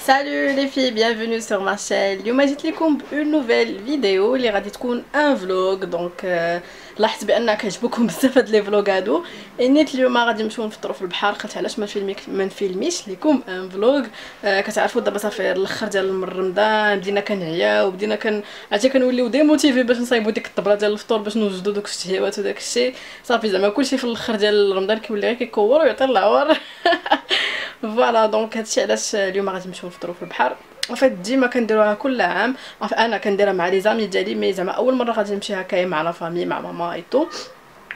Salut les filles, bienvenue sur ma chaîne. اليوم جيت لكم بون نوفيل فيديو اللي غادي تكون ان فلوغ. دونك لاحظت بان كيعجبوكم بزاف هاد لي فلوغ هادو. نيت اليوم غادي نمشيو نفطروا في البحر، قلت علاش ما نفيلميش لكم ان فلوغ. كتعرفوا دابا صافي الاخر ديال رمضان بدينا كنعياو وبدينا عرفتي كنوليو ديموتيفي باش نصايبوا ديك الطبله ديال الفطور باش نوجدوا دوك الشهيوات وداك الشيء. صافي زعما كلشي في الاخر ديال رمضان كيولي غير كيكور ويعطي العور. فوالا دونك هادشي علاش اليوم غادي نمشيو نفطروا في البحر. فات ديما كنديروها كل عام، انا كنديرها مع لي زامي ديالي، مي زعما اول مره غادي نمشي هكايا مع لا فامي مع ماما ايتو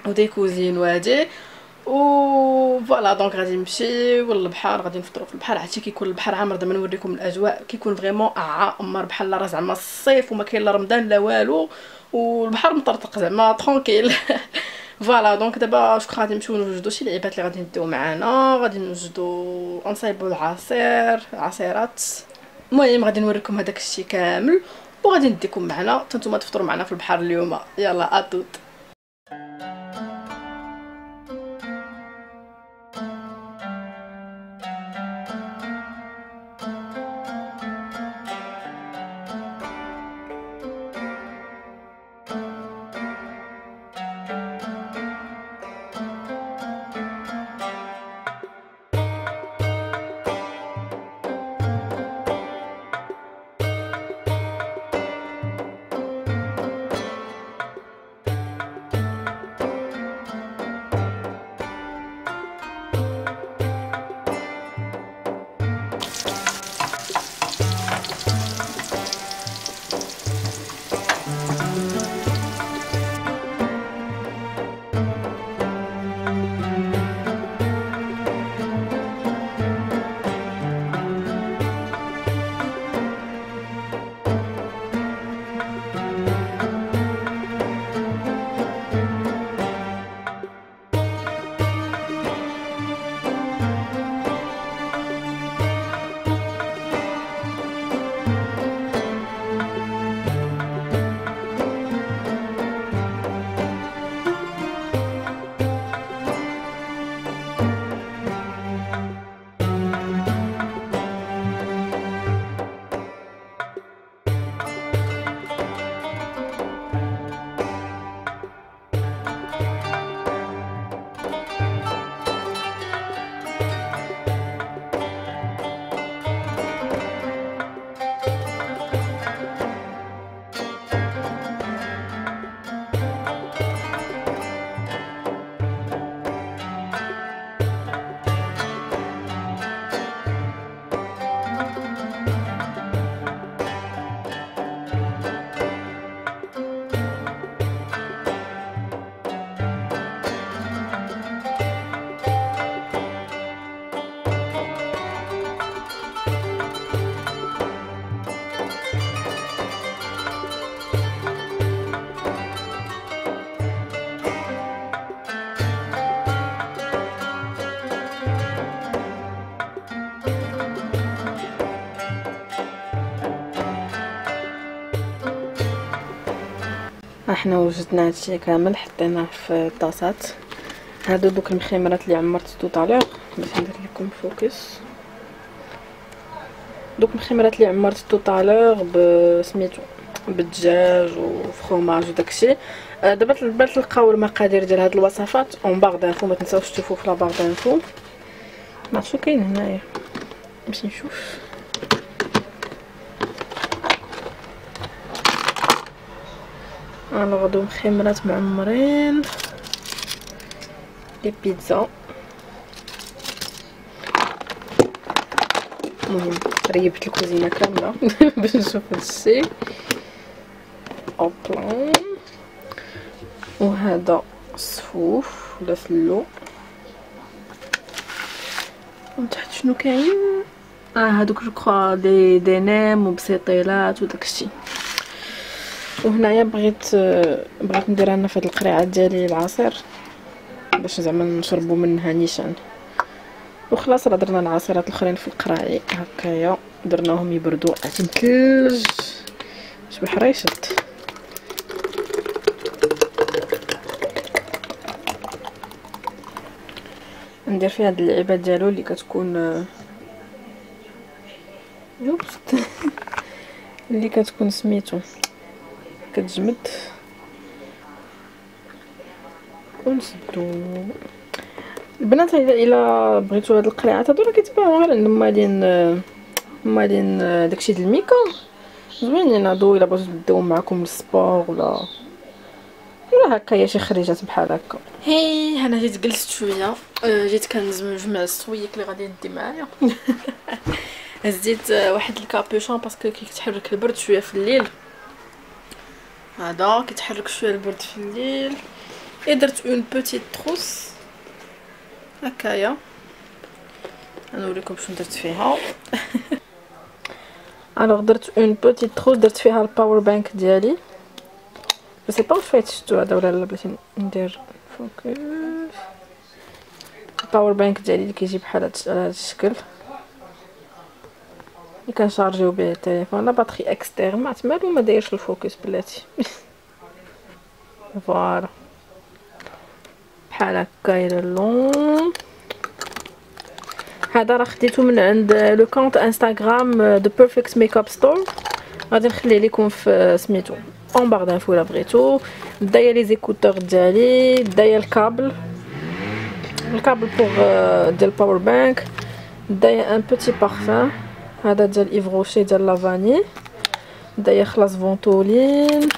ودي كوزين وهادي. و فوالا دونك غادي نمشيو للبحر، غادي نفطروا في البحر. عرفتي كيكون البحر عامر، دابا نوريكم الاجواء، كيكون فريمون عامر بحال راه زعما الصيف وما كاين لا رمضان لا والو، والبحر مطرطق زعما ترونكيل. فوالا دونك دابا شكون غادي نمشيو نوجدوا شي لعيبات اللي غادي نديو معانا، غادي نوجدوا نصايبوا عصيرات. المهم غادي نوريكم هذاك الشيء كامل وغادي نديكم معنا حتى نتوما تفطروا معنا في البحر اليوم. يلا اتوت. احنا وجدنا هادشي كامل حطيناه في الطاسات. هادو دوك المخمرات اللي عمرت طالع باش ندير لكم فوكس. دوك المخمرات اللي عمرت طالع بسميتو بالدجاج وفرomاج وداكشي. دابا تلقاو المقادير ديال هاد الوصفات اون باغ دانفو، ما تنساوش تشوفوا في لا باغ دانفو. ما شنو كاين هنايا، نمشي نشوف. الوغ دو مخمرات معمرين لي بيتزا. المهم ريبت الكوزينه كامله باش نشوف هادشي. اوبلا، وهذا الصفوف ولا فلو. ومن تحت شنو كاين؟ هادوك جو كرو دي نيم وبسيطيلات وداكشي. وهنايا بغيت ندير انا في هاد القريعات ديالي العصير باش زعما نشربوا منها نيشان. وخلاص راه درنا العصيرات الاخرين في القراعي هكايا، درناهم يبردوا عاد مثلج شبه حريشت. ندير فيها هاد اللعيبه ديالو اللي كتكون يوبس اللي كتكون سميتو كتجمد ونسدو. البنات الا بغيتو هاد القريعات هادو راه كيتباعو غير عند مالين داكشي د الميكا زوينين هادو. الا بغيتو تديهم معكم للسبور ولا هكايا شي خريجات بحال هكا. هي انا جيت جلست شويه، جيت كنجمع السويك اللي غادي ندي معايا. هزيت واحد الكابيشون باسكو كيتحرك البرد شويه في الليل، هذا كيتحرك شويه البرد في الليل. درت اون بوتيت تروس هكايا، نوريكم شنو درت فيها. الوغ درت اون بوتيت تروس، درت فيها الباور بانك ديالي. بس با واش فايت شفتو هذا ولا لا، بغيت ندير فوكس. الباور بانك ديالي اللي كيجي بحال هذا الشكل، اللي كنشارجيو به التليفون. لا باتري اكسترن، ما عرفت مالو ما دايرش الفوكس بلاتي. فوالا بحال هكا الى اللون. هذا راه خديته من عند لو كونت انستغرام دو بيرفكت ميك اب ستور، غادي نخليه لكم في سميتو اون بار دانفو الا بغيتو. دايا لي زيكوتور ديالي، دايا الكابل بوغ ديال الباور بانك، دايا ان بوتي بارفان هذا ديال ايف روشي ديال لافاني، دايا خلاص فونتولين،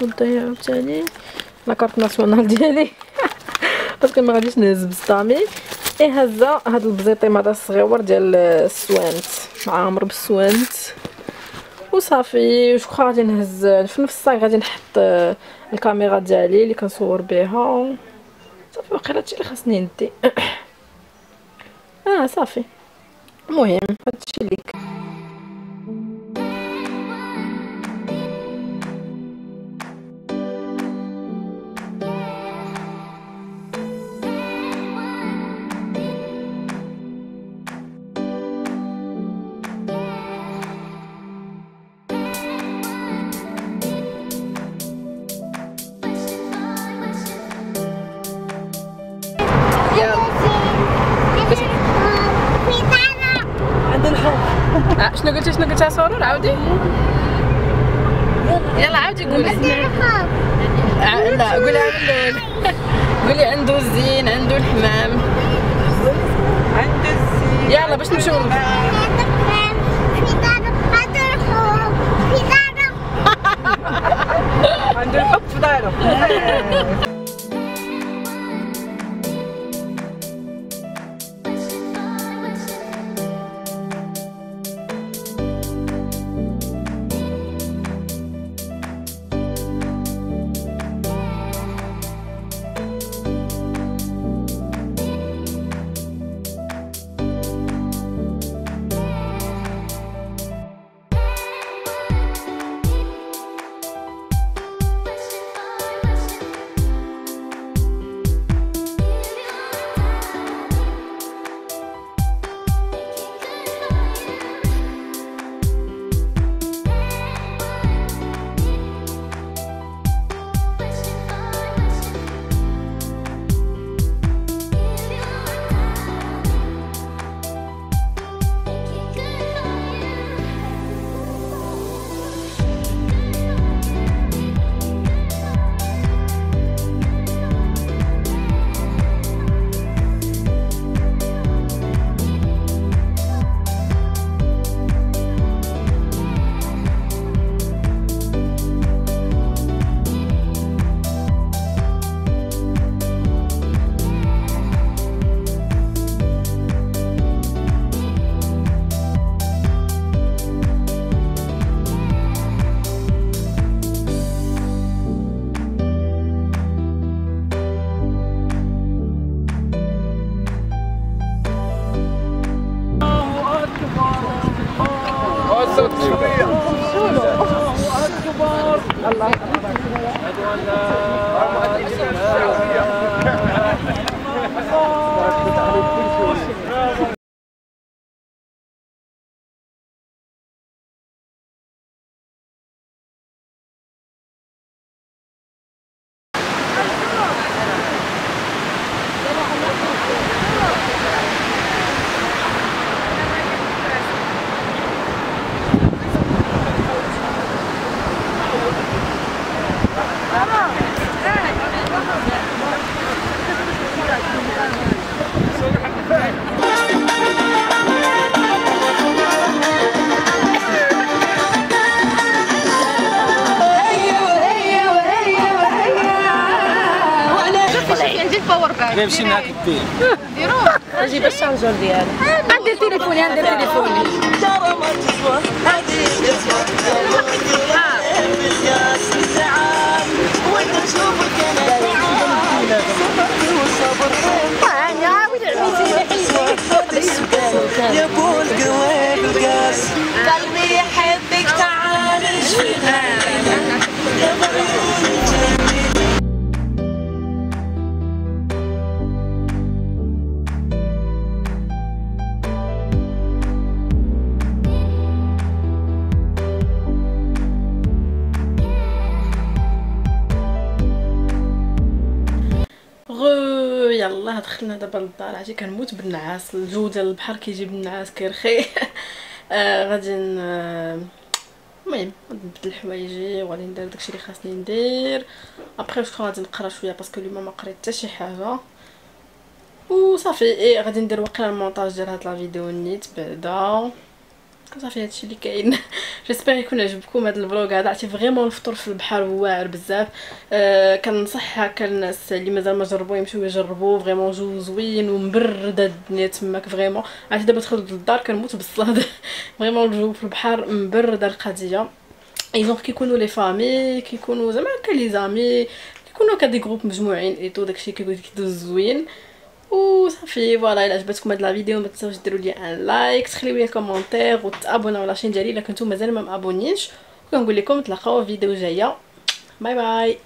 ودايا عاوتاني لاكارت ناسيونال ديالي باسكو ما غاديش نهز بسطامي. هزه هاد البزيطيم هذا الصغيور ديال السوانت، عامر بالسوانت وصافي. وشكون غادي نهز في نفس الصاك، غادي نحط الكاميرا ديالي اللي كنصور بها. صافي واقيلا هادشي اللي خاصني ندي. صافي المهم هادشي اللي شنو قلتي سرور؟ عاودي يلا عاودي قولي. لا قولي عنده الزين، عنده الحمام، عنده الزين. يلا باش نمشيو عنده الحب في دارو. غيمشي معاك الدين اجيب الشارجور ديالي عندي تليفوني يا ابو القوي بالقاس قلبي يحبك تعال نشوفها يلا دخلنا دابا للدار. عرفتي كنموت بالنعاس، الجو ديال البحر كيجيب النعاس كيرخي. غادي المهم نبدل حوايجي وغادي ندير داكشي اللي خاصني ندير. ابري غادي نقرا شويه باسكو اليوم ما قريت حتى شي حاجه وصافي. غادي ندير واقيلا المونتاج ديال هاد لا فيديو نيت بعدا صافي. هادشي اللي كاين. جيسبر يكون عجبكم هذا الفلوغ هذا. عرفتي فريمون الفطور في البحر واعر بزاف. كنصح هكا الناس اللي مازال ما جربوه يمشيو يجربوه. فريمون جو زوين ومبرده الدنيا تماك فريمون. عرفتي دابا دخلت للدار كنموت بالصلاه. فريمون الجو في البحر مبرده القضيه. ايزون كيكونوا لي فامي كيكونوا زعما هكا لي زامي كيكونوا هكا دي جروب مجموعين ايتو داكشي كيدوز زوين وصافي. فوالا الا عجبتكم هاد لا فيديو ما تنساوش ديروا لي ان لايك، تخليو لي كومونتير وتابوناو على الشين ديالي الا كنتو مازال ما مابونينش. وكنقول لكم نتلاقاو في فيديو جايه. باي باي.